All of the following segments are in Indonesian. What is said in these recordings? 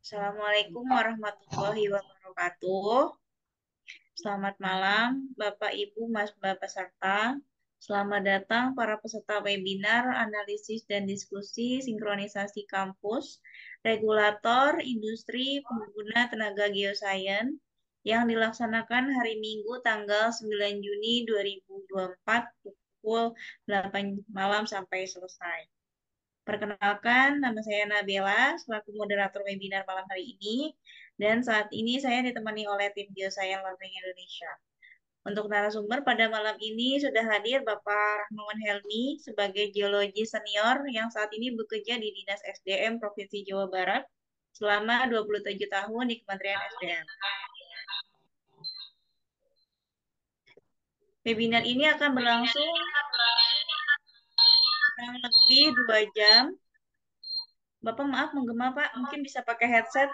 Assalamualaikum warahmatullahi wabarakatuh. Selamat malam, Bapak, Ibu, Mas, Bapak peserta. Selamat datang para peserta webinar analisis dan diskusi sinkronisasi kampus, regulator, industri, pengguna tenaga geosains yang dilaksanakan hari Minggu tanggal 9 Juni 2024 pukul 8 malam sampai selesai. Perkenalkan, nama saya Nabila, selaku moderator webinar malam hari ini, dan saat ini saya ditemani oleh tim Geoscience Learning Indonesia. Untuk narasumber pada malam ini sudah hadir Bapak Rahmawan Helmi sebagai geologi senior yang saat ini bekerja di Dinas SDM Provinsi Jawa Barat selama 27 tahun di Kementerian SDM. Webinar ini akan berlangsung kurang lebih 2 jam. Bapak maaf menggema Pak, mungkin bisa pakai headset.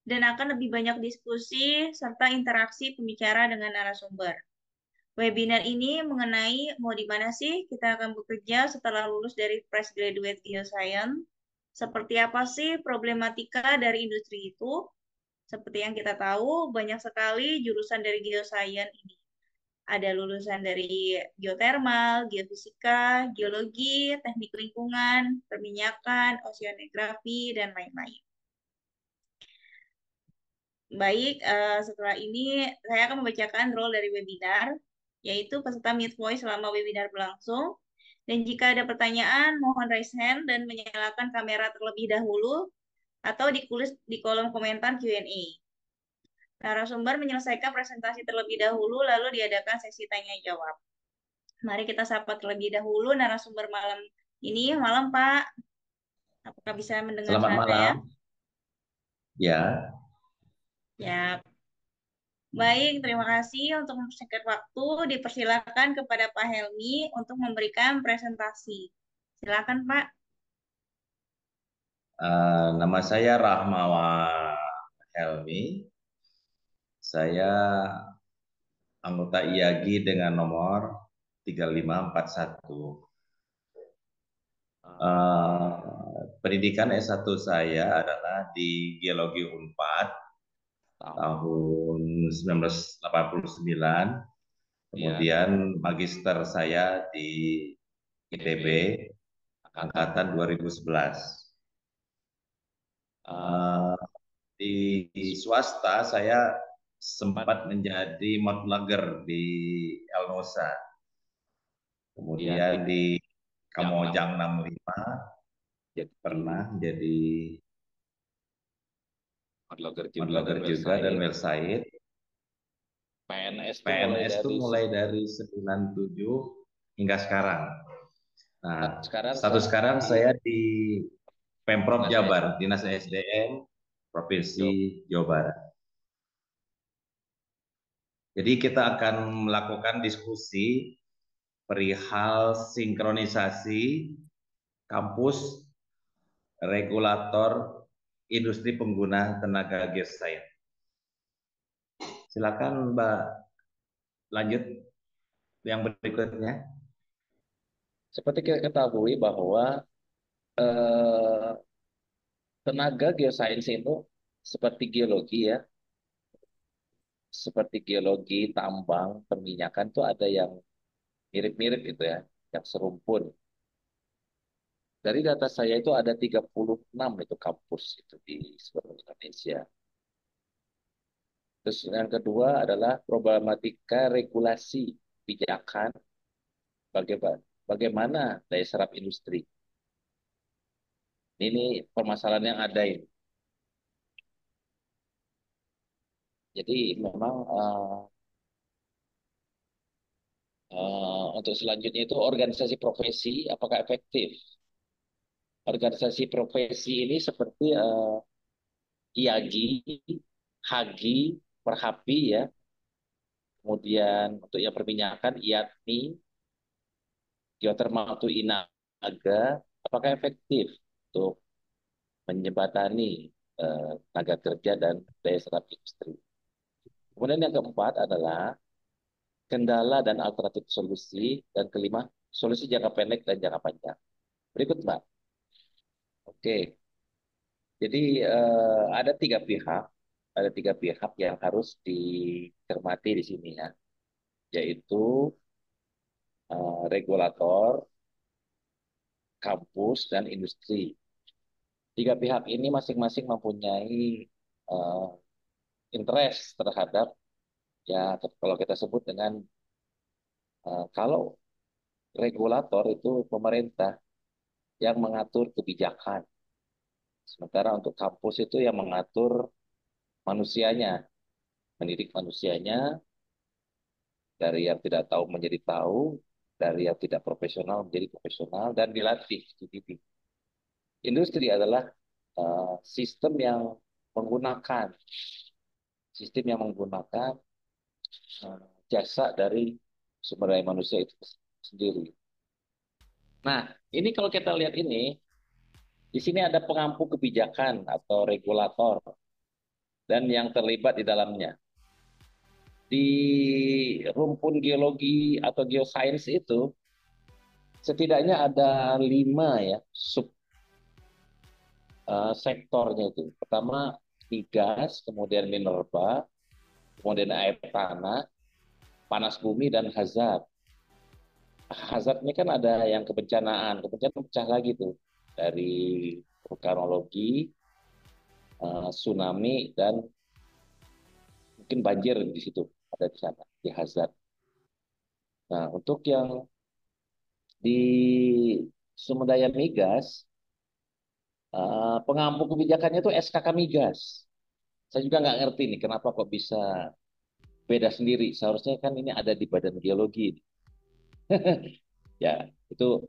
Dan akan lebih banyak diskusi serta interaksi pembicara dengan narasumber. Webinar ini mengenai mau di mana sih kita akan bekerja setelah lulus dari Fresh Graduate Geoscience, seperti apa sih problematika dari industri itu. Seperti yang kita tahu, banyak sekali jurusan dari geoscience ini. Ada lulusan dari geotermal, geofisika, geologi, teknik lingkungan, perminyakan, oceanografi, dan lain-lain. Baik, setelah ini saya akan membacakan role dari webinar, yaitu peserta Meet Voice selama webinar berlangsung. Dan jika ada pertanyaan, mohon raise hand dan menyalakan kamera terlebih dahulu, atau ditulis di kolom komentar Q&A. Narasumber menyelesaikan presentasi terlebih dahulu, lalu diadakan sesi tanya-jawab. Mari kita sapa terlebih dahulu narasumber malam ini. Malam, Pak. Apakah bisa mendengar Selamat saya? malam. Ya, Ya, baik, terima kasih untuk mempersingkat waktu. Dipersilakan kepada Pak Helmi untuk memberikan presentasi. Silakan, Pak. nama saya Rahmawan Helmi. Saya anggota IAGI dengan nomor 3541. Pendidikan S1 saya adalah di Geologi Unpad tahun 1989. Kemudian magister saya di ITB angkatan 2011. Eh, di swasta saya sempat menjadi montlager di Elnosa, kemudian di Kamojang 65 pernah jadi montlager juga, dan Wellsite. PNS itu mulai dari 97 hingga sekarang. Nah, status sekarang saya di Pemprov Jabar, Dinas SDM Provinsi Jawa Barat. Jadi kita akan melakukan diskusi perihal sinkronisasi kampus, regulator, industri pengguna tenaga geoscience. Silakan Mbak, lanjut yang berikutnya. Seperti kita ketahui bahwa eh, tenaga geosains itu seperti geologi ya, seperti geologi, tambang, perminyakan itu ada yang mirip-mirip itu ya, yang serumpun. Dari data saya itu ada 36 itu kampus itu di seluruh Indonesia. Terus yang kedua adalah problematika regulasi kebijakan bagaimana daya serap industri. Ini permasalahan yang ada ini. Jadi memang untuk selanjutnya itu organisasi profesi apakah efektif? Organisasi profesi ini seperti IAGI, HAGI, Perhapi ya. Kemudian untuk yang perminyakan IATMI, geotermal itu INAGA, apakah efektif untuk menjembatani tenaga kerja dan daya serap industri? Kemudian yang keempat adalah kendala dan alternatif solusi, dan kelima solusi jangka pendek dan jangka panjang. Berikut Mbak. Oke, jadi ada tiga pihak yang harus dicermati di sini ya, yaitu regulator, kampus, dan industri. Tiga pihak ini masing-masing mempunyai eh, interest terhadap ya kalau kita sebut dengan kalau regulator itu pemerintah yang mengatur kebijakan, sementara untuk kampus itu yang mengatur manusianya, mendidik manusianya dari yang tidak tahu menjadi tahu, dari yang tidak profesional menjadi profesional dan dilatih, dididik. Industri adalah sistem yang menggunakan eh, jasa dari sumber daya manusia itu sendiri. Nah, ini kalau kita lihat ini, di sini ada pengampu kebijakan atau regulator dan yang terlibat di dalamnya. Di rumpun geologi atau geosains itu setidaknya ada 5 ya sub sektornya itu. Pertama migas, kemudian minerba, kemudian air tanah, panas bumi, dan hazard. Hazard ini kan ada yang kebencanaan, kebencanaan pecah lagi tuh dari vulkanologi, tsunami, dan mungkin banjir di situ ada di sana di hazard. Nah, untuk yang di sumber daya migas, pengampu kebijakannya itu SKK Migas. Saya juga nggak ngerti nih kenapa kok bisa beda sendiri. Seharusnya kan ini ada di Badan Geologi. Ya, itu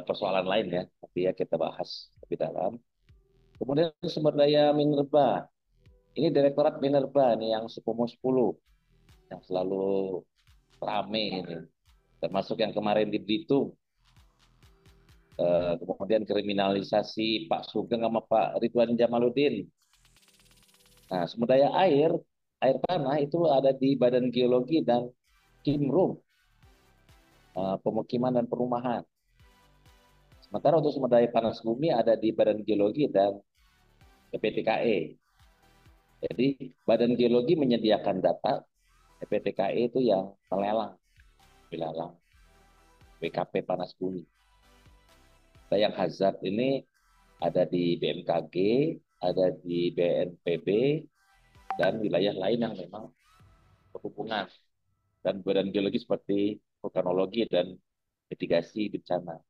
persoalan lain ya. Tapi ya kita bahas lebih dalam. Kemudian sumber daya minerba. Ini Direktorat Minerba nih yang Supomo 10 yang selalu rame ini. Termasuk yang kemarin di Belitung. Kemudian kriminalisasi Pak Sugeng sama Pak Ridwan Jamaluddin. Nah, sumber daya air tanah itu ada di Badan Geologi dan Kimrum, pemukiman dan perumahan. Sementara untuk sumber daya panas bumi ada di Badan Geologi dan EPTKE. Jadi Badan Geologi menyediakan data, EPTKE itu yang melelang BKP panas bumi. Nah, yang hazard ini ada di BMKG, ada di BNPB, dan wilayah lain yang memang berhubungan. Dan badan geologi seperti vulkanologi dan mitigasi bencana.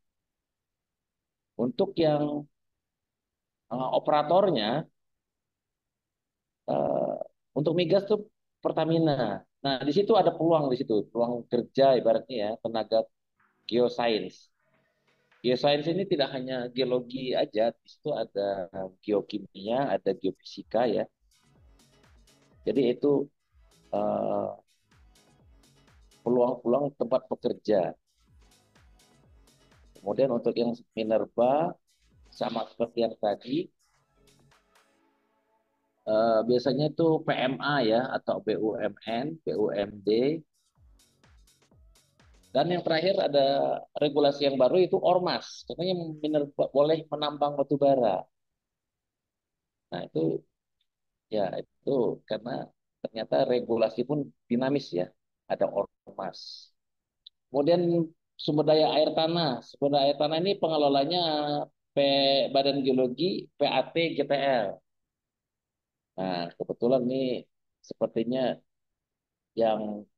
Untuk yang operatornya, uh, untuk migas tuh Pertamina. Nah, di situ ada peluang di situ, peluang kerja ibaratnya ya, tenaga geosains. Geosains ini tidak hanya geologi aja, di situ ada geokimia, ada geofisika ya. Jadi itu uh, peluang-peluang tempat bekerja. Kemudian untuk yang minerba, sama seperti yang tadi, biasanya itu PMA ya, atau BUMN, BUMD. Dan yang terakhir ada regulasi yang baru itu Ormas. Katanya minerba boleh menambang batu bara. Nah ya itu karena ternyata regulasi pun dinamis ya. Ada Ormas. Kemudian sumber daya air tanah. Sumber daya air tanah ini pengelolanya P, Badan Geologi, PAT, GTL. Nah, kebetulan nih sepertinya yang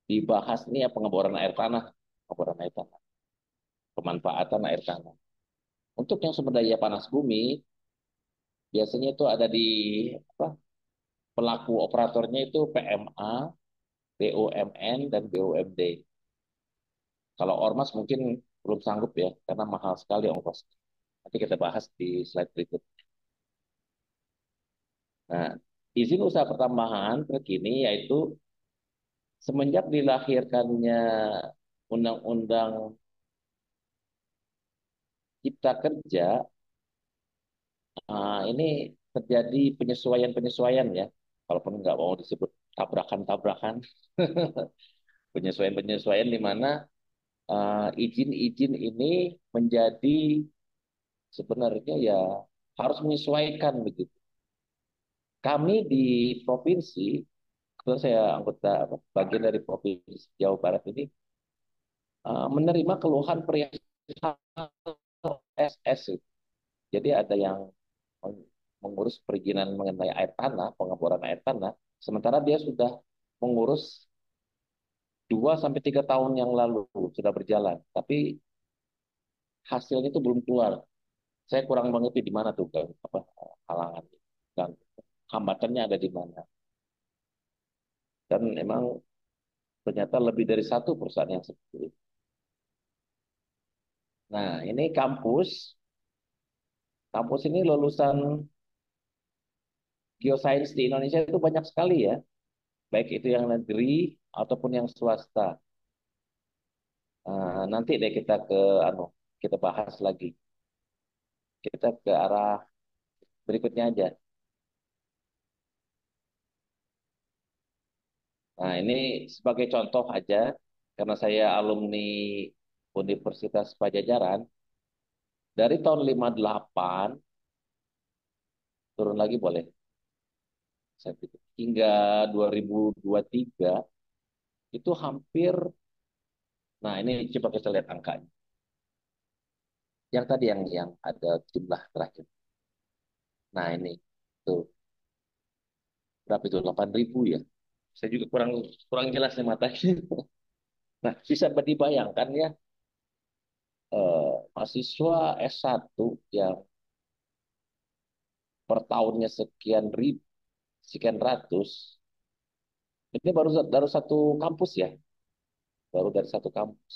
dibahas nih ya pengeboran air tanah, pemanfaatan air tanah. Untuk yang sumber daya panas bumi, biasanya itu ada di apa, pelaku operatornya itu PMA, BUMN, dan BUMD. Kalau Ormas mungkin belum sanggup ya, karena mahal sekali ongkos. Nanti kita bahas di slide berikut. Nah, izin usaha pertambangan terkini yaitu semenjak dilahirkannya Undang-Undang Cipta Kerja, ini terjadi penyesuaian-penyesuaian ya, walaupun nggak mau disebut tabrakan-tabrakan, penyesuaian-penyesuaian di mana izin-izin ini menjadi sebenarnya ya harus menyesuaikan begitu. Kami di provinsi, kebetulan saya anggota bagian dari provinsi Jawa Barat ini, menerima keluhan perihal SS. Jadi ada yang mengurus perizinan mengenai air tanah, pengeboran air tanah, sementara dia sudah mengurus 2 sampai 3 tahun yang lalu sudah berjalan, tapi hasilnya itu belum keluar. Saya kurang mengerti di mana tuh kan, apa halangan dan hambatannya ada di mana. Dan emang ternyata lebih dari satu perusahaan yang seperti itu. Nah, ini kampus, kampus ini lulusan geosains di Indonesia itu banyak sekali ya, baik itu yang negeri ataupun yang swasta. Nanti deh kita ke anu, kita bahas lagi. Kita ke arah berikutnya aja. Nah, ini sebagai contoh aja, karena saya alumni Universitas Pajajaran, dari tahun 58, turun lagi boleh, hingga 2023, itu hampir, nah ini coba kita lihat angkanya. Yang tadi yang ada jumlah terakhir. Nah ini, tuh, berapa itu? 8.000 ya? Saya juga kurang kurang jelas nih matanya. Nah, bisa dibayangkan ya, mahasiswa S1 yang per tahunnya sekian ribu, sekian ratus, ini baru satu kampus ya, baru dari satu kampus.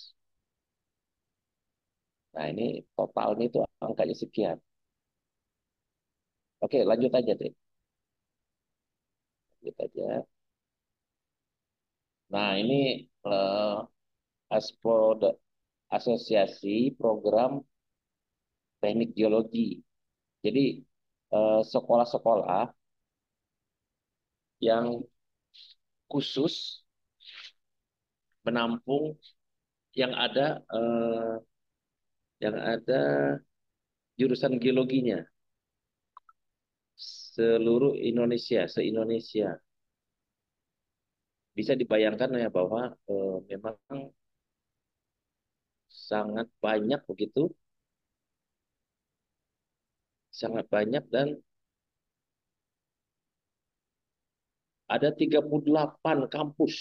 Nah, ini totalnya itu angkanya sekian. Oke, lanjut aja deh. Lanjut aja. Nah, ini ASPRO, Asosiasi Program Teknik Geologi. Jadi, sekolah-sekolah yang khusus menampung yang ada eh, yang ada jurusan geologinya seluruh Indonesia, se-Indonesia. Bisa dibayangkan ya bahwa memang sangat banyak begitu, sangat banyak dan ada 38 kampus.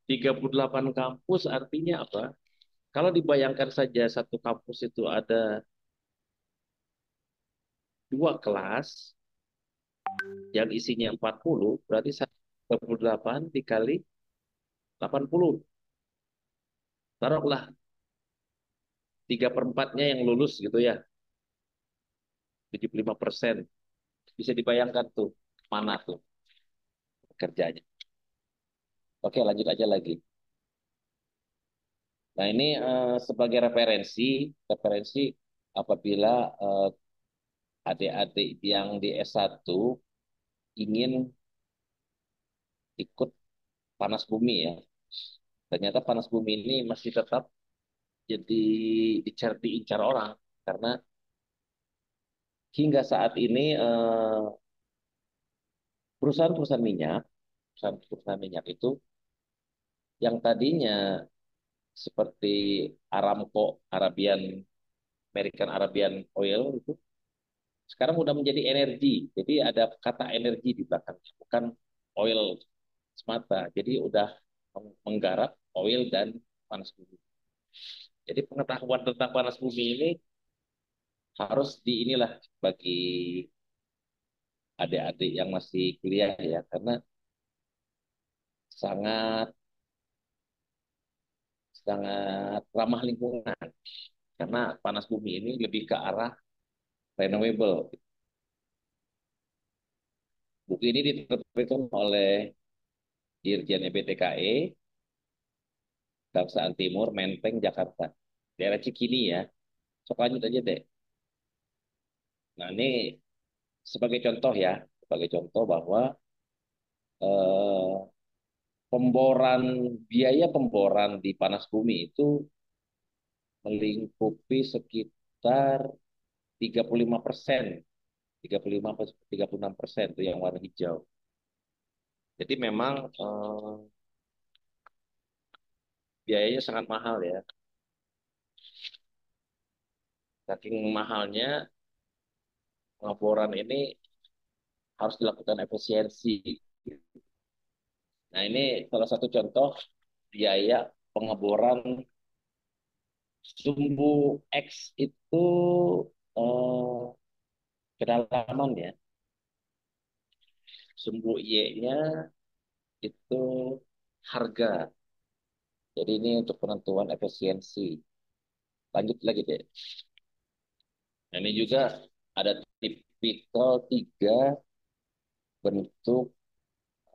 38 kampus artinya apa? Kalau dibayangkan saja satu kampus itu ada 2 kelas yang isinya 40, berarti 38 dikali 80. Taruhlah 3/4-nya yang lulus gitu ya, 75%. Bisa dibayangkan tuh, mana tuh kerjanya. Oke, lanjut aja lagi. Nah, ini sebagai referensi apabila adik-adik yang di S1 ingin ikut panas bumi ya. Ternyata panas bumi ini masih tetap jadi diincar orang karena hingga saat ini perusahaan-perusahaan minyak itu yang tadinya seperti Aramco, American Arabian Oil itu sekarang udah menjadi energi. Jadi ada kata energi di belakangnya, bukan oil semata. Jadi udah menggarap oil dan panas bumi. Jadi pengetahuan tentang panas bumi ini harus di inilah bagi adik-adik yang masih kuliah ya, karena sangat sangat ramah lingkungan. Karena panas bumi ini lebih ke arah renewable. Buku ini diterbitkan oleh Dirjen EBTKE, Bangsaan Timur, Menteng, Jakarta. Daerah Cikini ya. Sok lanjut aja deh. Nah ini sebagai contoh ya, sebagai contoh bahwa eh, pemboran biaya pemboran di panas bumi itu melingkupi sekitar sekitar 35%, 35-36% itu yang warna hijau. Jadi memang biayanya sangat mahal ya. Saking mahalnya pengeboran ini harus dilakukan efisiensi. Nah ini salah satu contoh biaya pengeboran sumbu X itu eh, kedalaman ya. Sumbu Y-nya itu harga. Jadi ini untuk penentuan efisiensi. Lanjut lagi deh. Nah, ini juga ada tipikal 3 bentuk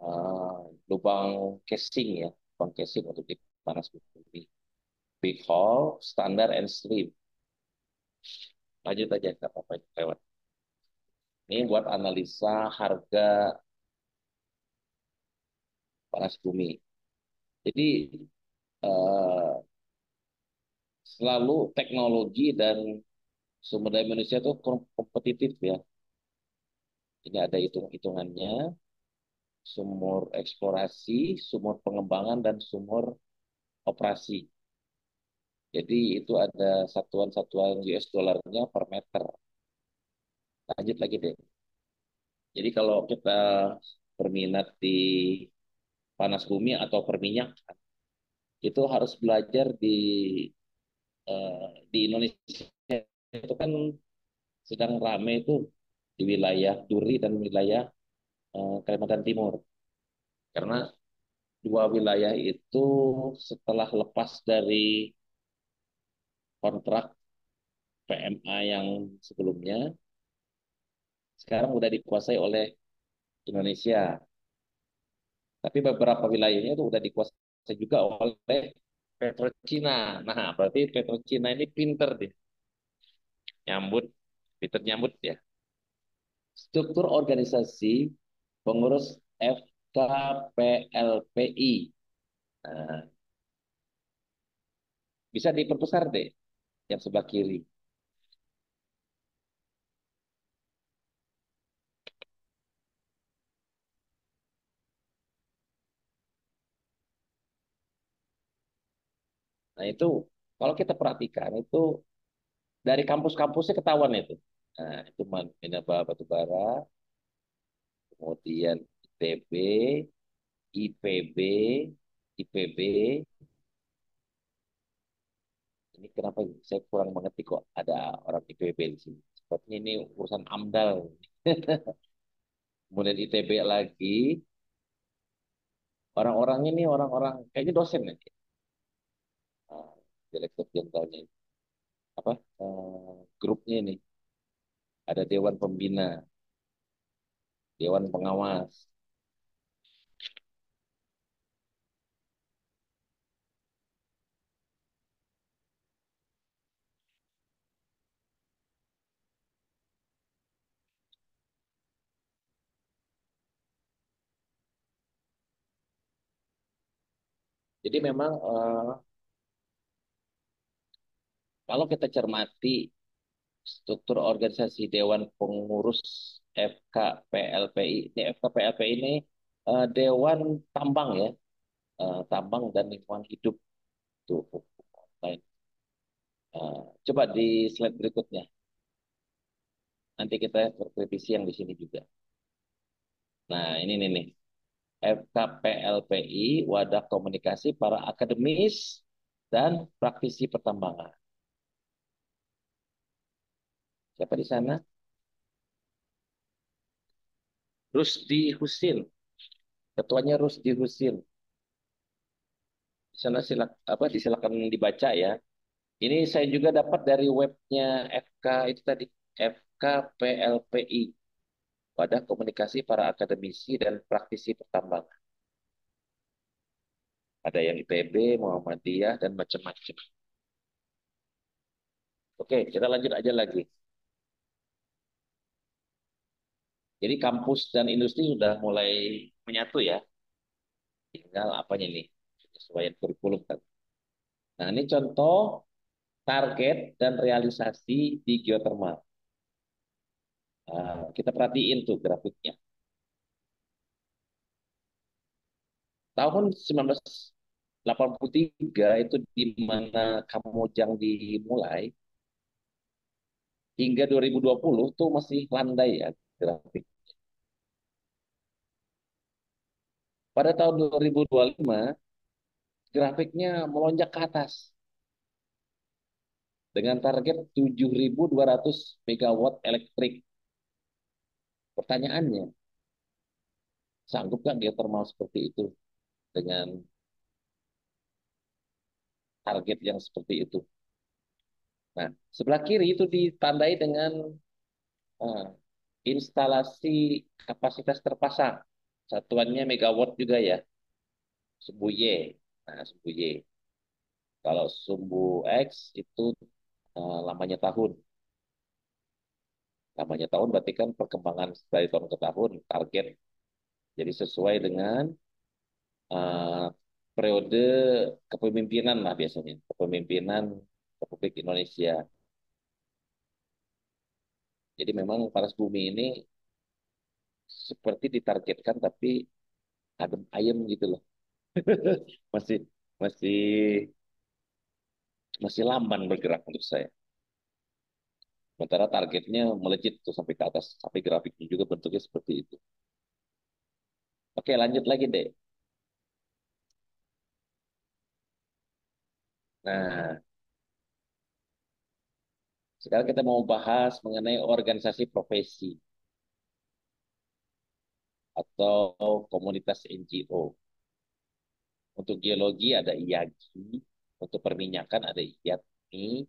eh, lubang casing ya. Lubang casing untuk dipanas bumi. Big hole, standar, and stream. Lanjut aja, nggak apa-apa lewat. Ini buat analisa harga panas bumi. Jadi eh, selalu teknologi dan sumber daya manusia itu kompetitif ya. Ini ada hitung-hitungannya, sumur eksplorasi, sumur pengembangan, dan sumur operasi. Jadi itu ada satuan-satuan US dollarnya per meter. Lanjut lagi deh. Jadi kalau kita berminat di panas bumi atau perminyakan, itu harus belajar di Indonesia itu kan sedang rame itu di wilayah Duri dan wilayah Kalimantan Timur. Karena dua wilayah itu setelah lepas dari kontrak PMA yang sebelumnya, sekarang udah dikuasai oleh Indonesia. Tapi beberapa wilayahnya itu udah dikuasai juga oleh PetroCina. Nah, berarti PetroCina ini pinter deh. Nyambut, pinter nyambut ya. Struktur organisasi pengurus FKPLPI. Nah, bisa diperbesar deh yang sebelah kiri. Nah, itu kalau kita perhatikan itu dari kampus-kampusnya ketahuan itu. Nah, itu Minerba Batubara, kemudian ITB, IPB, IPB. Ini kenapa saya kurang mengerti kok ada orang IPB di sini. Sepertinya ini urusan AMDAL. Kemudian ITB lagi, orang-orangnya ini orang-orang kayaknya dosen nanti. Nah, direktur jenderalnya apa? Grupnya ini ada dewan pembina, dewan pengawas. Jadi memang kalau kita cermati struktur organisasi Dewan Pengurus FKPLPI, ini FKPLPI ini Dewan Tambang ya, Tambang dan Lingkungan Hidup tuh. Coba di slide berikutnya. Nanti kita berkritisi yang di sini juga. Nah, ini nih. FKPLPI, wadah komunikasi para akademis dan praktisi pertambangan. Siapa di sana? Rusdi Husin. Ketuanya Rusdi Husin. Di sana disilakan dibaca ya. Ini saya juga dapat dari webnya FK itu tadi, FKPLPI, wadah komunikasi para akademisi dan praktisi pertambangan. Ada yang ITB, Muhammadiyah, dan macam-macam. Oke, kita lanjut aja lagi. Jadi kampus dan industri sudah mulai menyatu ya. Tinggal apanya nih? Sesuai kurikulum kan. Nah, ini contoh target dan realisasi di geothermal. Kita perhatiin tuh grafiknya. Tahun 1983 itu di mana Kamojang dimulai, hingga 2020 tuh masih landai ya grafik. Pada tahun 2025, grafiknya melonjak ke atas dengan target 7.200 megawatt elektrik. Pertanyaannya, sanggup nggak geothermal seperti itu dengan target yang seperti itu? Nah, sebelah kiri itu ditandai dengan uh, instalasi kapasitas terpasang. Satuannya megawatt juga ya, sumbu Y. Nah, sumbu Y. Kalau sumbu X itu lamanya tahun. Lamanya tahun berarti kan perkembangan dari tahun ke tahun, target. Jadi sesuai dengan uh, periode kepemimpinan lah biasanya. Kepemimpinan Republik Indonesia. Jadi memang panas bumi ini seperti ditargetkan tapi adem ayem gitu loh. Masih masih masih lamban bergerak menurut saya. Sementara targetnya melejit tuh sampai ke atas, sampai grafiknya juga bentuknya seperti itu. Oke, lanjut lagi deh. Nah, sekarang kita mau bahas mengenai organisasi profesi atau komunitas NGO. Untuk geologi ada IAGI, untuk perminyakan ada IATMI,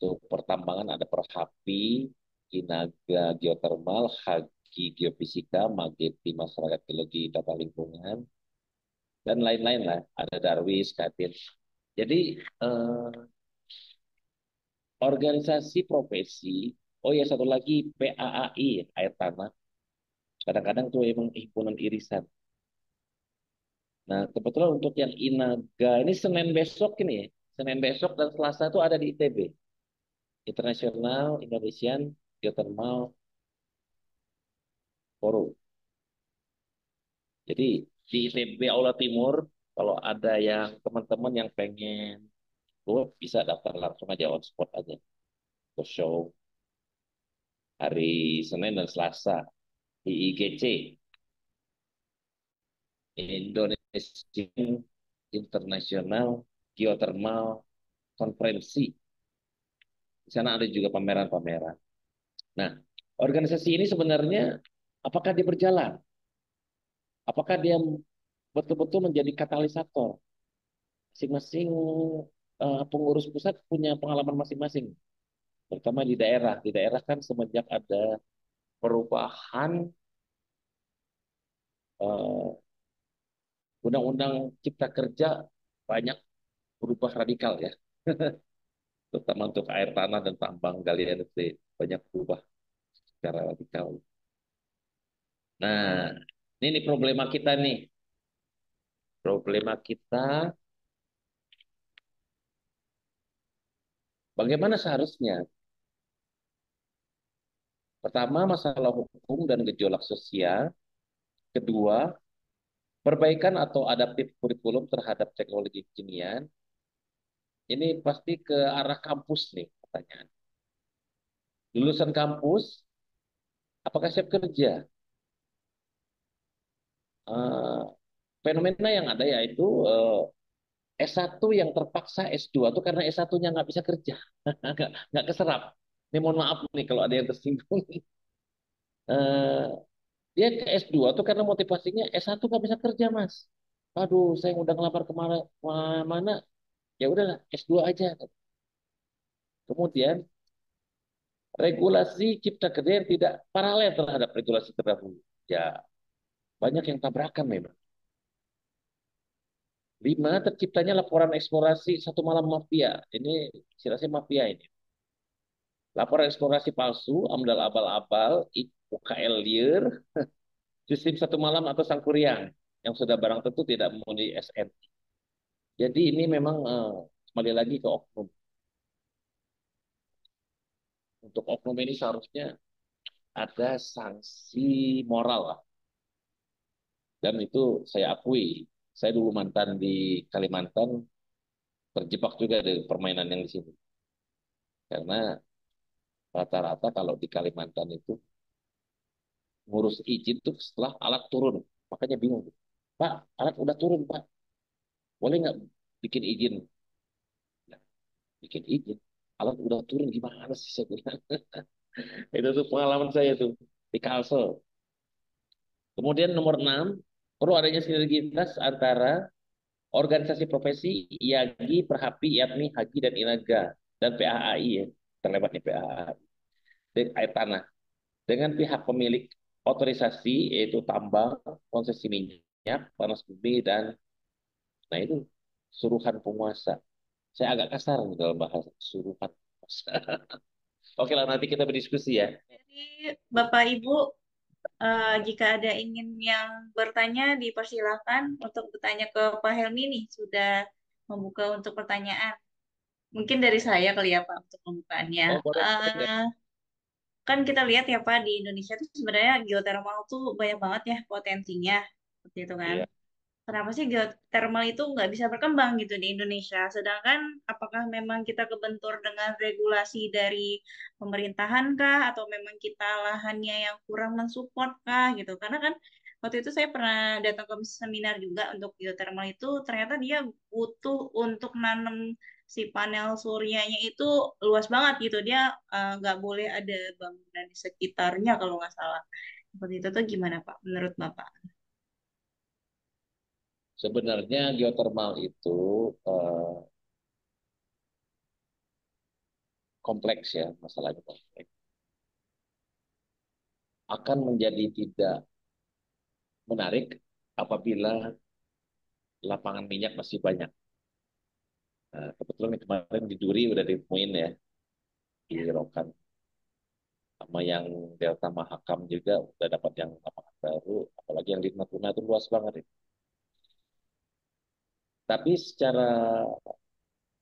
untuk pertambangan ada Perhapi, Inaga Geothermal, Hagi Geofisika, Mageti Masyarakat Geologi Tata Lingkungan, dan lain-lain lah. Ada Darwis, Katin. Jadi organisasi profesi, oh ya satu lagi PAAI, air tanah. Kadang-kadang tuh emang himpunan irisan. Nah, kebetulan untuk yang Inaga ini Senin besok ini ya. Senin besok dan Selasa itu ada di ITB. International Indonesian Geothermal Forum. Jadi di ITB Aula Timur, kalau ada yang teman-teman yang pengen bisa daftar langsung aja on spot aja ke show hari Senin dan Selasa di IGC, Indonesian International Geothermal Konferensi. Di sana ada juga pameran-pameran. Nah, organisasi ini sebenarnya apakah dia berjalan? Apakah dia betul-betul menjadi katalisator? Masing-masing pengurus pusat punya pengalaman masing-masing, terutama di daerah. Di daerah kan semenjak ada perubahan eh, Undang-Undang Cipta Kerja banyak berubah radikal ya, terutama untuk air tanah dan tambang galian itu banyak berubah secara radikal. Nah, ini problema kita nih. Problema kita bagaimana seharusnya? Pertama, masalah hukum dan gejolak sosial. Kedua, perbaikan atau adaptif kurikulum terhadap teknologi kekinian. Ini pasti ke arah kampus nih pertanyaan. Lulusan kampus, apakah siap kerja? Eh, Fenomena yang ada yaitu S1 yang terpaksa S2 itu karena S1-nya nggak bisa kerja. Nggak keserap. Ini mohon maaf nih kalau ada yang tersinggung. Eh, Dia ke S2 tuh karena motivasinya S1 nggak bisa kerja, Mas. Aduh, saya udah ngelamar kemana, mana, ya udahlah S2 aja. Kemudian regulasi cipta kerja yang tidak paralel terhadap regulasi terdahulu. Ya, banyak yang tabrakan memang. 5, terciptanya laporan eksplorasi satu malam mafia. Ini istilahnya mafia ini. Laporan eksplorasi palsu, amdal abal-abal, UKL liar, sistem satu malam atau sangkuriang yang sudah barang tentu tidak memenuhi SN. Jadi ini memang kembali lagi ke oknum. untuk oknum ini seharusnya ada sanksi moral lah. Dan itu saya akui. Saya dulu mantan di Kalimantan, terjebak juga dari permainan yang di sini. Karena rata-rata kalau di Kalimantan itu ngurus izin tuh setelah alat turun. Makanya bingung. Pak, alat udah turun, Pak. Boleh nggak bikin izin? Nah, bikin izin. Alat udah turun gimana sih saya bilang. Itu tuh pengalaman saya tuh di Kalsel. Kemudian nomor 6, perlu adanya sinergitas antara organisasi profesi, IAGI, Perhapi, IATMI, Haji, dan INAGA, dan PAAI ya, terlewat nih PAAI, dan air tanah, dengan pihak pemilik otorisasi, yaitu tambang, konsesi minyak, panas bumi, dan nah itu suruhan penguasa. Saya agak kasar dalam bahasa suruhan penguasa. Oke lah, nanti kita berdiskusi ya. Jadi, Bapak Ibu, jika ada ingin yang bertanya, dipersilahkan untuk bertanya ke Pak Helmi nih, sudah membuka untuk pertanyaan. Mungkin dari saya kali ya Pak untuk pembukaannya. Oh, boleh. Eh, kan kita lihat ya Pak di Indonesia tuh sebenarnya geothermal tuh banyak banget ya potensinya, seperti itu kan. Iya. Kenapa sih geothermal itu nggak bisa berkembang gitu di Indonesia? Sedangkan apakah memang kita kebentur dengan regulasi dari pemerintahan kah, atau memang kita lahannya yang kurang mensupport kah gitu? Karena kan waktu itu saya pernah datang ke seminar juga untuk geothermal itu, ternyata dia butuh untuk nanam si panel suryanya itu luas banget gitu. Dia nggak boleh ada bangunan di sekitarnya kalau nggak salah. Seperti itu tuh gimana Pak menurut Bapak? Sebenarnya geotermal itu kompleks ya, masalahnya kompleks. Akan menjadi tidak menarik apabila lapangan minyak masih banyak. Nah, kebetulan kemarin di Duri udah ditemuin ya, di Rokan. Sama yang Delta Mahakam juga udah dapat yang lapangan baru, apalagi yang di Natuna itu luas banget itu. Tapi secara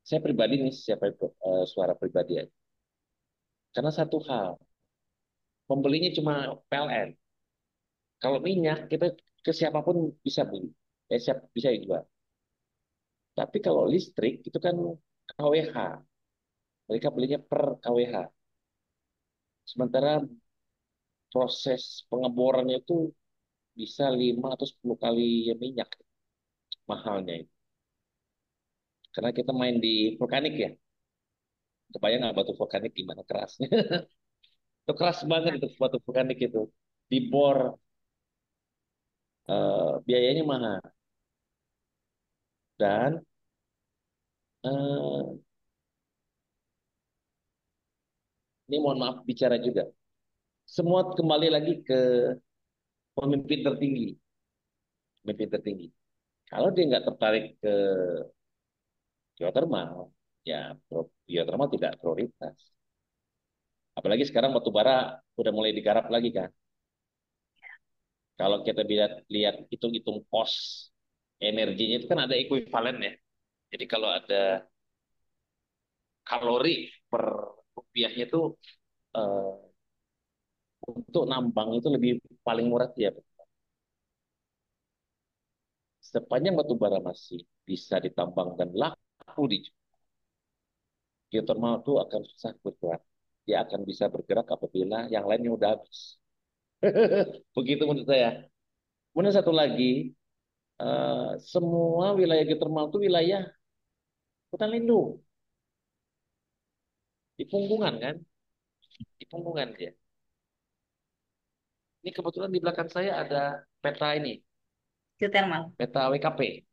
saya pribadi nih, siapa itu suara pribadi aja. Karena satu hal, pembelinya cuma PLN. Kalau minyak kita ke siapapun bisa beli, siap bisa jual. Tapi kalau listrik itu kan KWH, mereka belinya per KWH. Sementara proses pengeborannya itu bisa 5 atau 10 kali minyak mahalnya itu. Karena kita main di vulkanik ya. Kebayang nggak batu vulkanik gimana kerasnya? Itu keras banget itu batu vulkanik itu. Dibor biayanya mahal. Dan eh, ini mohon maaf bicara juga. Semua kembali lagi ke pemimpin tertinggi. Pemimpin tertinggi. Kalau dia nggak tertarik ke geothermal, ya geothermal tidak prioritas. Apalagi sekarang batu bara udah mulai digarap lagi kan. Kalau kita lihat lihat hitung-hitung cost energinya itu kan ada ekuivalen ya. Jadi kalau ada kalori per rupiahnya itu eh, untuk nambang itu lebih paling murah ya. Sepanjang batu bara masih bisa ditambang dan laku di geothermal itu akan susah bergerak. Dia akan bisa bergerak apabila yang lainnya udah habis. Begitu menurut saya. Kemudian satu lagi, semua wilayah geothermal itu wilayah hutan lindung. Di punggungan kan? Di punggungan dia. Ini kebetulan di belakang saya ada peta ini, Geothermal. peta WKP.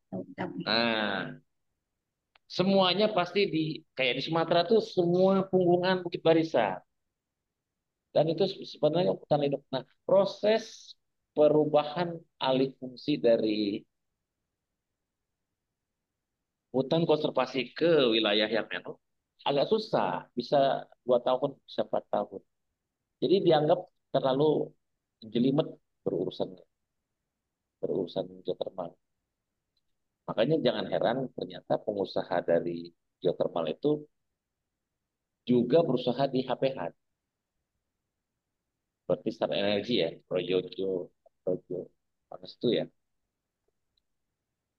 Nah, semuanya pasti di kayak di Sumatera tuh semua punggungan Bukit Barisan. Dan itu sebenarnya hutan lindung. Nah, proses perubahan alih fungsi dari hutan konservasi ke wilayah yang agak susah, bisa 2 tahun, bisa 4 tahun. Jadi dianggap terlalu jelimet berurusan berurusan geothermal. Makanya jangan heran ternyata pengusaha dari geothermal itu juga berusaha di HPH. berarti Star Energy ya, Projo Panas itu ya.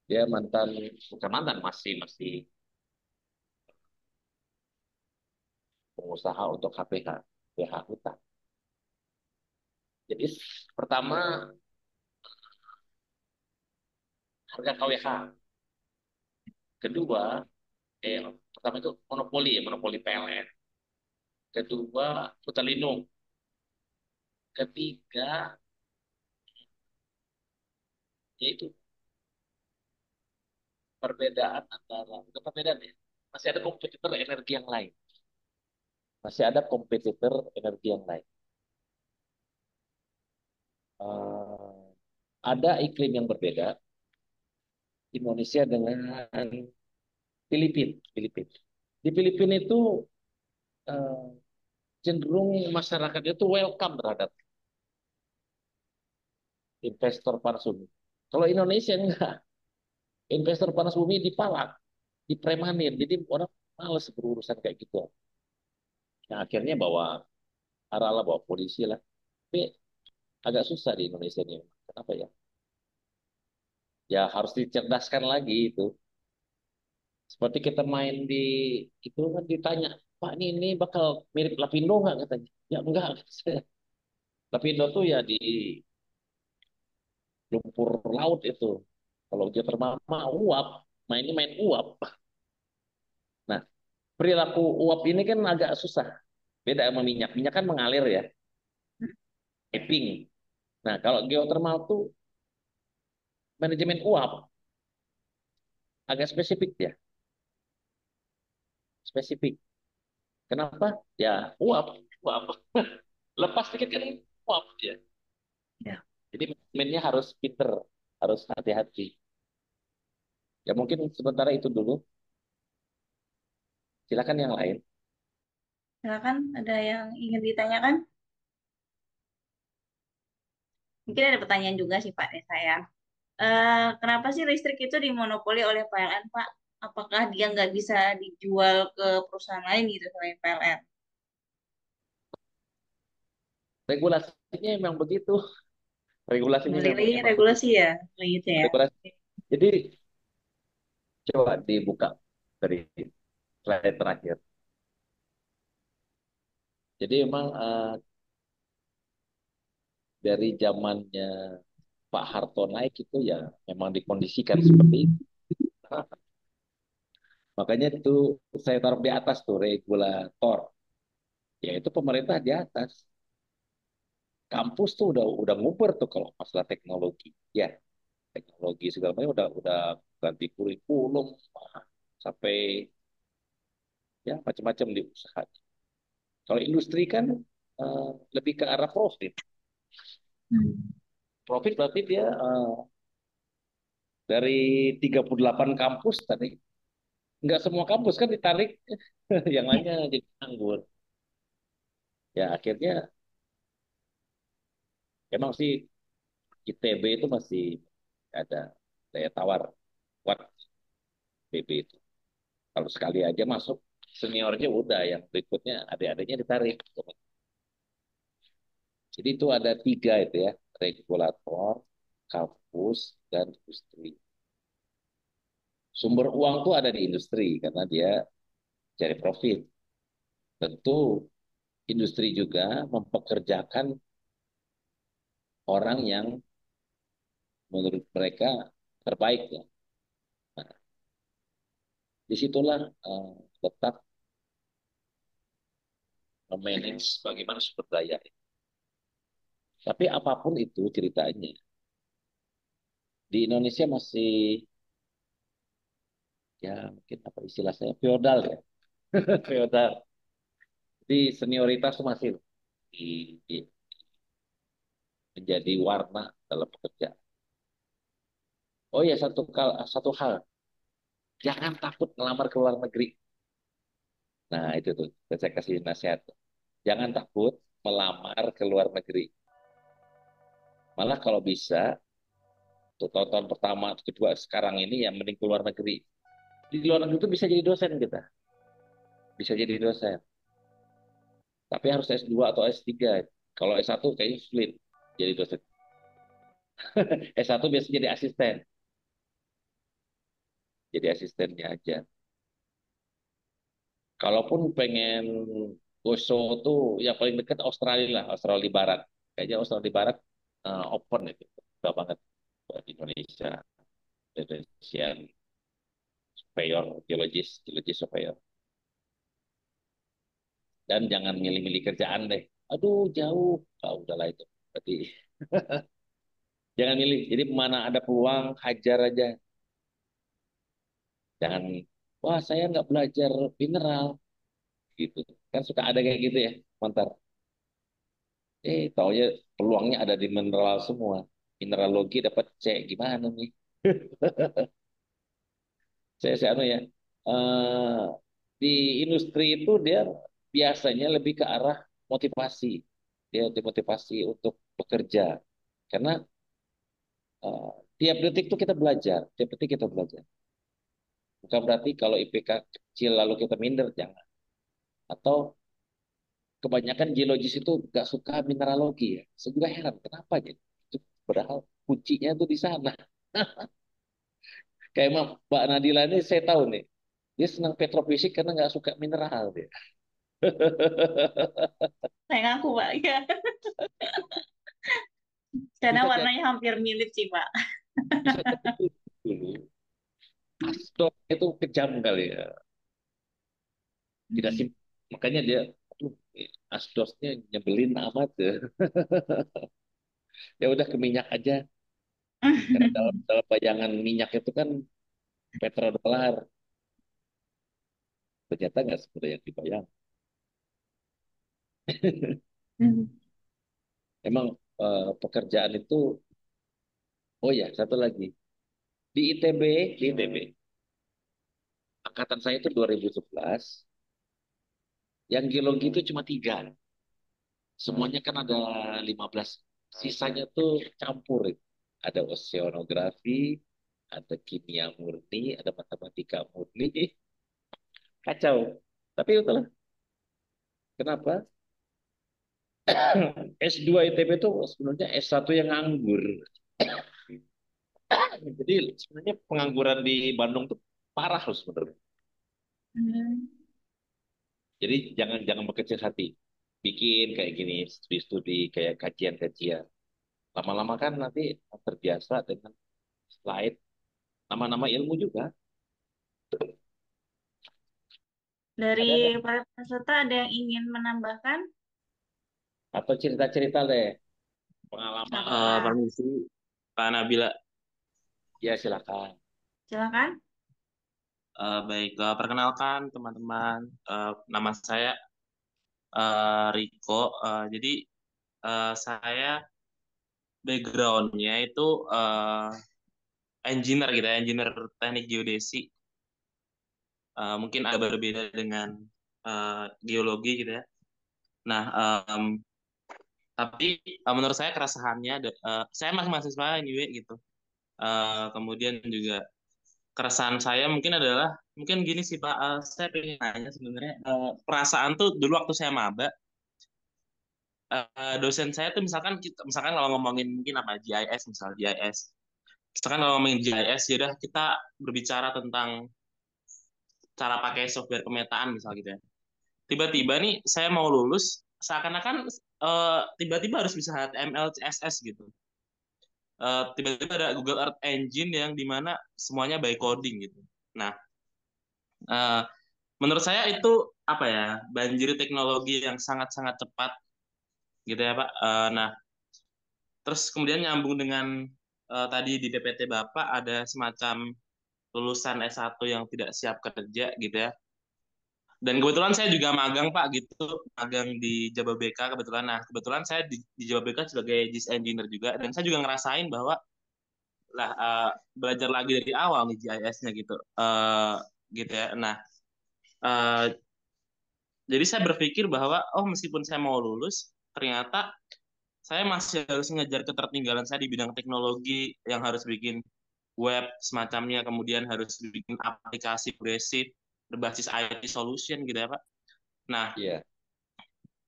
Dia mantan, bukan mantan, masih masih pengusaha untuk KPH Hutan. Jadi pertama harga KWH, kedua pertama itu monopoli PLN, kedua hutan lindung, ketiga yaitu perbedaan antara, bukan perbedaan ya, masih ada kompetitor energi yang lain, masih ada kompetitor energi yang lain. Eh, ada iklim yang berbeda Indonesia dengan Filipina. Di Filipina itu eh, cenderung masyarakatnya itu welcome terhadap investor panas bumi. Kalau Indonesia enggak, investor panas bumi dipalak, dipremanin, jadi orang males berurusan kayak gitu. Nah, akhirnya bawa polisi lah. Tapi agak susah di Indonesia ini. Kenapa ya? Ya harus dicerdaskan lagi itu. Seperti kita main di itu kan ditanya, Pak ini bakal mirip Lapindo nggak katanya? Ya enggak. Lapindo tuh ya di lumpur laut itu. Kalau geotermal uap, mainnya main uap. Nah, perilaku uap ini kan agak susah. Beda sama minyak. Minyak kan mengalir ya, piping. Nah, kalau geotermal tuh manajemen uap agak spesifik ya, spesifik. Kenapa? Ya uap. Lepas dikit kan uap ya. Ya. Jadi manajemennya harus pinter, harus hati-hati. Ya mungkin sementara itu dulu. Silakan yang lain. Silakan, ada yang ingin ditanyakan? Mungkin ada pertanyaan juga sih Pak dari saya. Kenapa sih listrik itu dimonopoli oleh PLN, Pak? Apakah dia nggak bisa dijual ke perusahaan lain gitu selain PLN? Regulasinya memang begitu. Regulasinya memang Melalui emang begitu. regulasi ya, kayak gitu ya. Regulasi. Jadi coba dibuka dari slide terakhir. Jadi memang dari zamannya Pak Harto naik itu ya memang dikondisikan seperti itu. Makanya itu saya taruh di atas tuh regulator, yaitu pemerintah di atas. Kampus tuh udah nguber tuh kalau masalah teknologi. Ya, teknologi segala macam udah ganti kurikulum sampai ya macam-macam di usaha. Kalau industri kan lebih ke arah profit. Hmm. Profit berarti dia dari 38 kampus tadi nggak semua kampus kan ditarik, yang Ya. lainnya jadi nganggur. Ya akhirnya emang sih ITB itu masih ada daya tawar kuat ITB itu. Kalau sekali aja masuk seniornya udah yang berikutnya adik-adiknya ditarik. Jadi itu ada tiga itu ya, regulator, kampus, dan industri. Sumber uang tuh ada di industri karena dia cari profit. Tentu industri juga mempekerjakan orang yang menurut mereka terbaik ya. Nah, disitulah letak memanage bagaimana sumber daya. Tapi apapun itu ceritanya, di Indonesia masih ya mungkin apa istilahnya feodal ya, feodal. Jadi senioritas itu masih di- menjadi warna dalam pekerjaan. Oh ya satu hal, jangan takut ngelamar ke luar negeri. Nah itu tuh saya kasih nasihat. Jangan takut melamar ke luar negeri. Malah kalau bisa, untuk tahun-tahun pertama, kedua, sekarang ini yang mending ke luar negeri. Di luar negeri itu bisa jadi dosen kita. Bisa jadi dosen. Tapi harus S2 atau S3. Kalau S1 kayaknya sulit jadi dosen. S1 biasanya jadi asistennya aja. Kalaupun pengen Goso tuh yang paling dekat Australia lah, Australia Barat. Kayaknya Australia Barat open itu, suka banget buat Indonesia, Indonesian surveyor, geologis surveyor. Dan jangan milih-milih kerjaan deh. Aduh jauh, udahlah itu. Berarti jangan milih. Jadi mana ada peluang hajar aja. Jangan, wah saya nggak belajar mineral gitu. Kan suka ada kayak gitu ya, mantar. Taunya peluangnya ada di mineral semua. Mineralogi dapat C gimana nih? Saya anu ya. eh di industri itu dia biasanya lebih ke arah motivasi. Dia dimotivasi untuk bekerja. Karena eh, tiap detik itu kita belajar, tiap detik kita belajar. Bukan berarti kalau IPK kecil lalu kita minder, jangan. Atau kebanyakan geologis itu nggak suka mineralogi ya. Saya juga heran kenapa gitu. Padahal kuncinya tuh di sana. Kayak Mbak Nadila ini saya tahu nih, dia senang petrofisik karena nggak suka mineral dia. Saya ngaku, Pak. Ya. Karena Bisa jadi, warnanya hampir mirip sih, Pak. bisa jadi dulu. Asdod itu kejam kali ya. Tidak sih, makanya dia, aduh, asdosnya nyebelin amat ya. Ya udah ke minyak aja. Karena dalam bayangan minyak itu kan petrodolar. Ternyata nggak seperti yang dibayang. Emang pekerjaan itu, oh ya satu lagi. Di ITB, angkatan saya itu 2011, yang geologi itu cuma tiga. Semuanya kan ada 15. Sisanya tuh campur. Ada oceanografi, ada kimia murni, ada matematika murni. Kacau. Tapi itulah kenapa S2 ITB itu sebenarnya S1 yang nganggur. Jadi sebenarnya pengangguran di Bandung tuh parah loh sebenarnya. Jadi jangan jangan berkecil hati. Bikin kayak gini, studi-studi, kayak kajian-kajian. Lama-lama kan nanti terbiasa dengan slide, nama-nama ilmu juga. Dari Ada para peserta ada yang ingin menambahkan? atau cerita-cerita deh Nggak pengalaman. apa-apa. Permisi, Pak Nabila. Ya silakan. Silakan. Baik, perkenalkan teman-teman. Nama saya Riko. Jadi saya backgroundnya itu engineer gitu ya, engineer teknik geodesi. Mungkin agak berbeda dengan geologi gitu ya. Nah, tapi menurut saya keresahannya, saya masih mahasiswa anyway gitu. Kemudian juga keresahan saya mungkin adalah mungkin gini sih Pak, saya pengen nanya sebenarnya perasaan tuh dulu waktu saya maba, dosen saya tuh misalkan kalau ngomongin mungkin apa GIS, misal GIS, misalkan kalau ngomongin GIS ya udah kita berbicara tentang cara pakai software pemetaan misal gitu ya. Tiba-tiba nih saya mau lulus seakan-akan tiba-tiba harus bisa HTML CSS gitu. Tiba-tiba ada Google Earth Engine yang dimana semuanya by coding gitu. Nah, eh, menurut saya itu apa ya, banjir teknologi yang sangat-sangat cepat gitu ya Pak. Nah, terus kemudian nyambung dengan tadi di PPT Bapak ada semacam lulusan S1 yang tidak siap kerja gitu ya. Dan kebetulan saya juga magang Pak gitu, magang di Jababeka kebetulan. Nah, kebetulan saya di Jababeka sebagai GIS engineer juga, dan saya juga ngerasain bahwa lah belajar lagi dari awal nih GIS-nya gitu. Gitu ya. Nah, eh, jadi saya berpikir bahwa oh meskipun saya mau lulus, ternyata saya masih harus ngejar ketertinggalan saya di bidang teknologi yang harus bikin web semacamnya, kemudian harus bikin aplikasi progresif berbasis IT solution gitu ya Pak. Nah, Iya.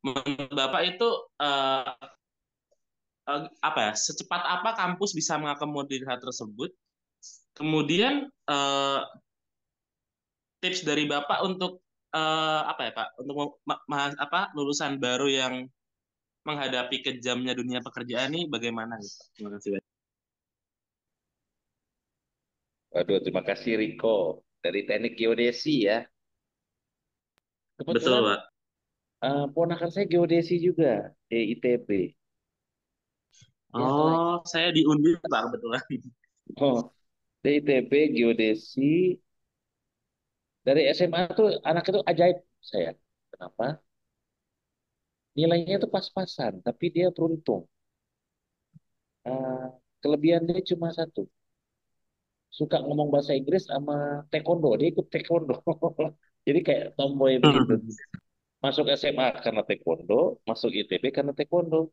menurut Bapak itu eh, apa ya, secepat apa kampus bisa mengakomodir hal tersebut? Kemudian tips dari Bapak untuk apa ya Pak, untuk apa lulusan baru yang menghadapi kejamnya dunia pekerjaan ini bagaimana gitu, Pak? Terima kasih banyak. Waduh, terima kasih Riko dari Teknik Geodesi ya. Betul, Kebetulan Pak. ponakan saya geodesi juga di ITB. Dia salah. Oh, saya di Undip, Pak, kebetulan. Oh, di ITB geodesi dari SMA tuh anak itu ajaib saya. Kenapa? Nilainya itu pas-pasan, tapi dia beruntung. Eh, Kelebihan dia cuma satu, suka ngomong bahasa Inggris sama taekwondo. Dia ikut taekwondo. Jadi kayak tomboy begitu. Masuk SMA karena taekwondo, masuk ITB karena taekwondo.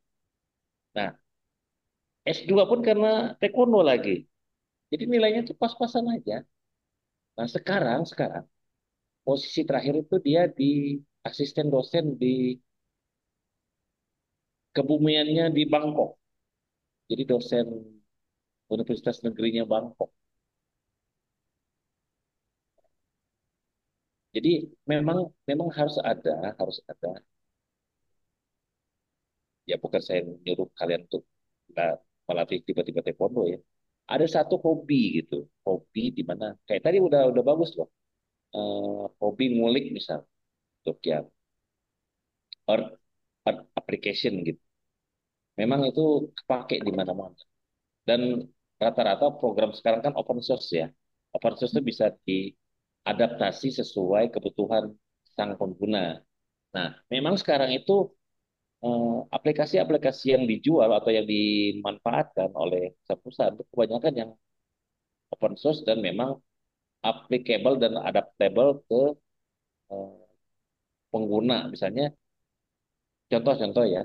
Nah, S2 pun karena taekwondo lagi. Jadi nilainya tuh pas-pasan aja. Nah, sekarang posisi terakhir itu dia di asisten dosen di kebumiannya di Bangkok. Jadi dosen Universitas Negerinya Bangkok. Jadi memang memang harus ada. Ya bukan saya nyuruh kalian untuk melatih tiba-tiba taekwondo ya. Ada satu hobi gitu, hobi di mana kayak tadi udah bagus loh. Hobi ngulik misal untuk yang art, art application gitu. Memang itu kepake di mana-mana. Dan rata-rata program sekarang kan open source ya. Open source itu bisa diadaptasi sesuai kebutuhan sang pengguna. Nah, memang sekarang itu aplikasi-aplikasi yang dijual atau yang dimanfaatkan oleh perusahaan itu kebanyakan yang open source dan memang applicable dan adaptable ke eh, pengguna. Misalnya, contoh-contoh ya,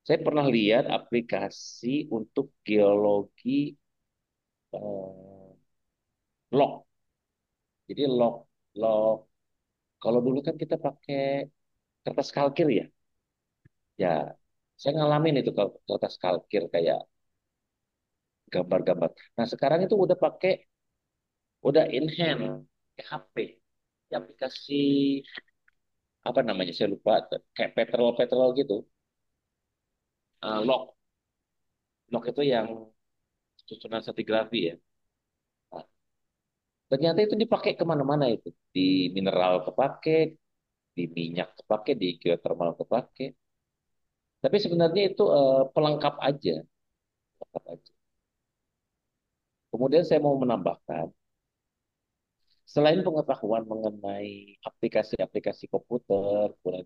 saya pernah lihat aplikasi untuk geologi log. Jadi log. Kalau dulu kan kita pakai kertas kalkir ya. Ya, saya ngalamin itu kalau kertas kalkir kayak gambar-gambar. Nah, sekarang itu udah in hand, kayak HP. Ya, aplikasi apa namanya saya lupa, kayak petrol gitu. Log itu yang susunan stratigrafi ya. Nah, ternyata itu dipakai kemana-mana itu. Di mineral kepake, di minyak kepake, di geothermal kepake. Tapi sebenarnya itu pelengkap aja. Pelengkap aja. Kemudian saya mau menambahkan, selain pengetahuan mengenai aplikasi-aplikasi komputer, kemudian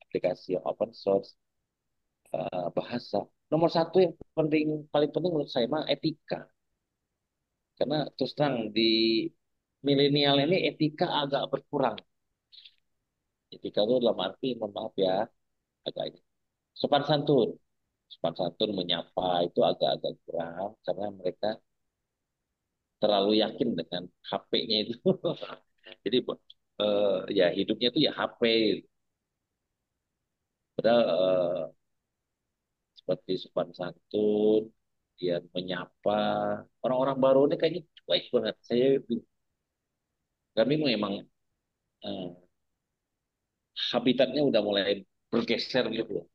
aplikasi yang open source, bahasa, nomor satu yang paling penting menurut saya mah etika. Karena terus terang di milenial ini etika agak berkurang. Etika itu dalam arti, mohon maaf ya, agak sopan santun. Sopan santun menyapa itu agak-agak kurang karena mereka terlalu yakin dengan HP-nya itu. Jadi ya hidupnya itu ya HP. Padahal seperti sopan santun, dia menyapa orang-orang baru ini kayaknya baik banget. Kami memang eh, habitatnya udah mulai bergeser gitu loh,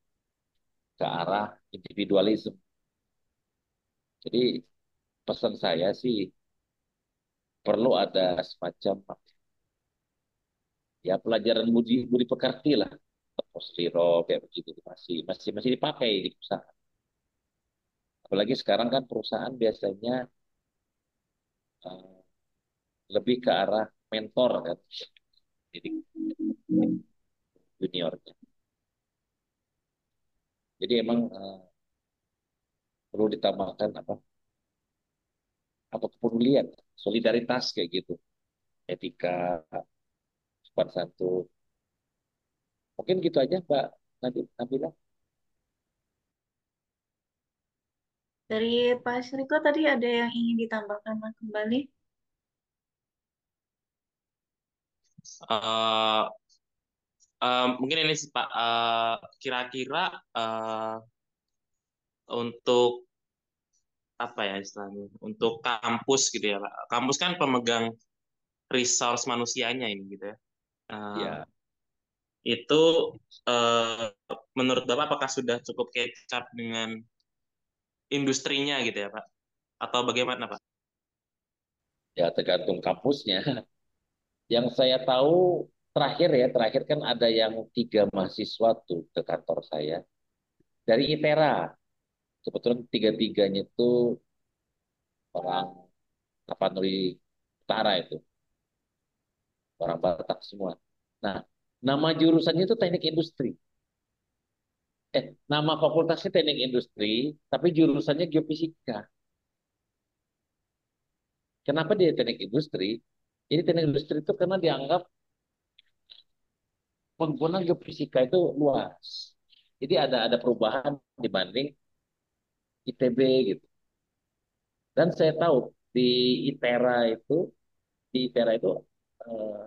ke arah individualisme. Jadi pesan saya sih perlu ada semacam ya pelajaran budi budi pekerti lah. Postiro kayak begitu masih masih masih dipakai di perusahaan. Apalagi sekarang kan perusahaan biasanya eh, lebih ke arah mentor kan, jadi juniornya. Jadi emang perlu ditambahkan apa kepedulian, solidaritas kayak gitu, etika, sopan santun. Mungkin gitu aja Mbak Nabila. Dari Pak Riko tadi ada yang ingin ditambahkan kembali? Eh, Mungkin ini sih Pak, kira-kira untuk apa ya istilahnya, untuk kampus gitu ya Pak. Kampus kan pemegang resource manusianya ini gitu ya. Eh, Ya, itu eh, menurut Bapak apakah sudah cukup kecap dengan industrinya gitu ya Pak? Atau bagaimana Pak? ya tergantung kampusnya. Yang saya tahu terakhir kan ada yang 3 mahasiswa tuh ke kantor saya dari ITERA. Kebetulan tiga-tiganya itu orang Tapanuli Utara itu, orang Batak semua. Nah, nama jurusannya itu teknik industri. Nama fakultasnya teknik industri, tapi jurusannya geofisika. Kenapa dia teknik industri? Jadi teknik industri itu karena dianggap penggunaan geofisika itu luas. Jadi ada perubahan dibanding ITB gitu. Dan saya tahu di ITERA itu di ITERA itu eh,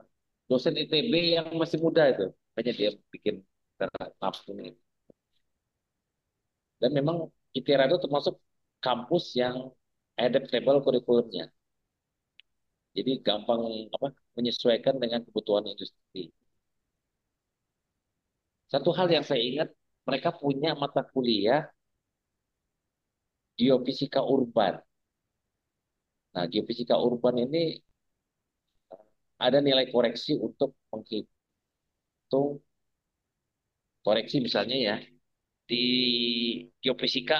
dosen ITB yang masih muda itu, makanya dia bikin nafsu ini. Dan memang ITERA itu termasuk kampus yang adaptable kurikulumnya. Jadi gampang apa menyesuaikan dengan kebutuhan industri. Satu hal yang saya ingat, mereka punya mata kuliah geofisika urban. Nah, geofisika urban ini ada nilai koreksi untuk menghitung koreksi misalnya ya di geofisika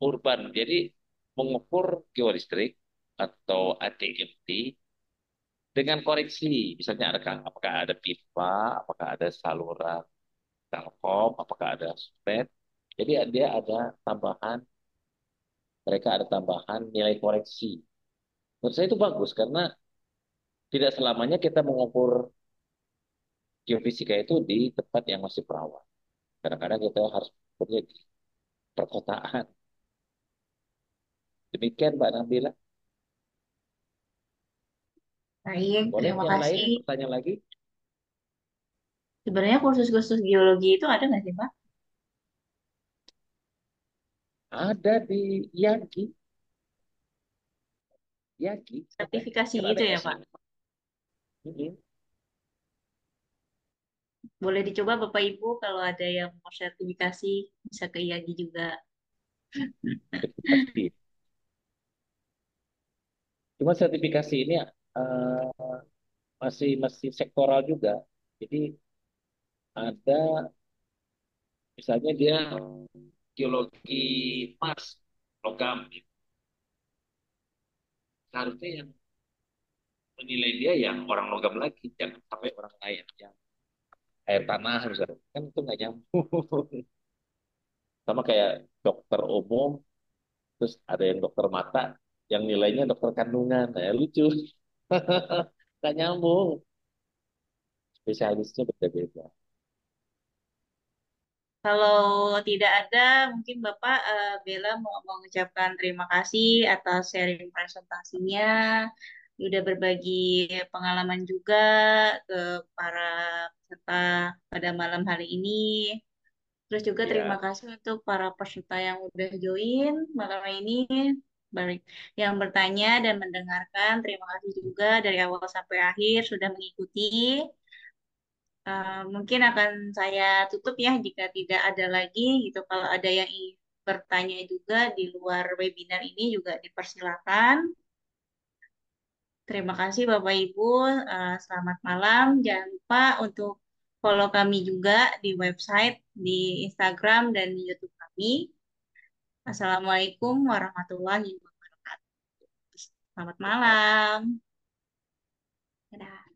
urban. Jadi mengukur geolistrik atau ATMT dengan koreksi. Misalnya apakah ada pipa, apakah ada saluran telkom, apakah ada sumber. Jadi dia ada tambahan, mereka ada tambahan nilai koreksi. Menurut saya itu bagus karena tidak selamanya kita mengukur geofisika itu di tempat yang masih perawan. Kadang-kadang kita harus mengukurnya di perkotaan. Demikian Mbak Nabila. Baik, Boleh terima yang lain kasih. bertanya lagi? Sebenarnya kursus-kursus geologi itu ada nggak sih, Pak? Ada di Yagi, Yagi ada. Sertifikasi Kan ada gitu ya, Pak? S-nya. Mhm. Boleh dicoba Bapak Ibu kalau ada yang mau sertifikasi, bisa ke IAGI juga. Sertifikasi. Cuma sertifikasi ini eh, masih masih sektoral juga. Jadi ada misalnya dia geologi emas, logam. Seharusnya yang menilai dia yang orang logam lagi, jangan sampai orang lain yang air tanah misalnya. Kan itu nggak nyambung. Sama kayak dokter umum, terus ada yang dokter mata, yang nilainya dokter kandungan. Nah, lucu. Nggak nyambung. Spesialisnya beda-beda. Kalau tidak ada, mungkin Bapak Bella mau mengucapkan terima kasih atas sharing presentasinya. Udah berbagi pengalaman juga ke para peserta pada malam hari ini. Terus juga terima Ya, kasih untuk para peserta yang udah join malam ini, baik yang bertanya dan mendengarkan. Terima kasih juga dari awal sampai akhir sudah mengikuti. Mungkin akan saya tutup ya jika tidak ada lagi gitu. Kalau ada yang ingin bertanya juga di luar webinar ini juga dipersilakan. Terima kasih Bapak Ibu. Selamat malam. Jangan lupa untuk follow kami juga di website, di Instagram dan di YouTube kami. Assalamualaikum warahmatullahi wabarakatuh. Selamat malam. Dadah.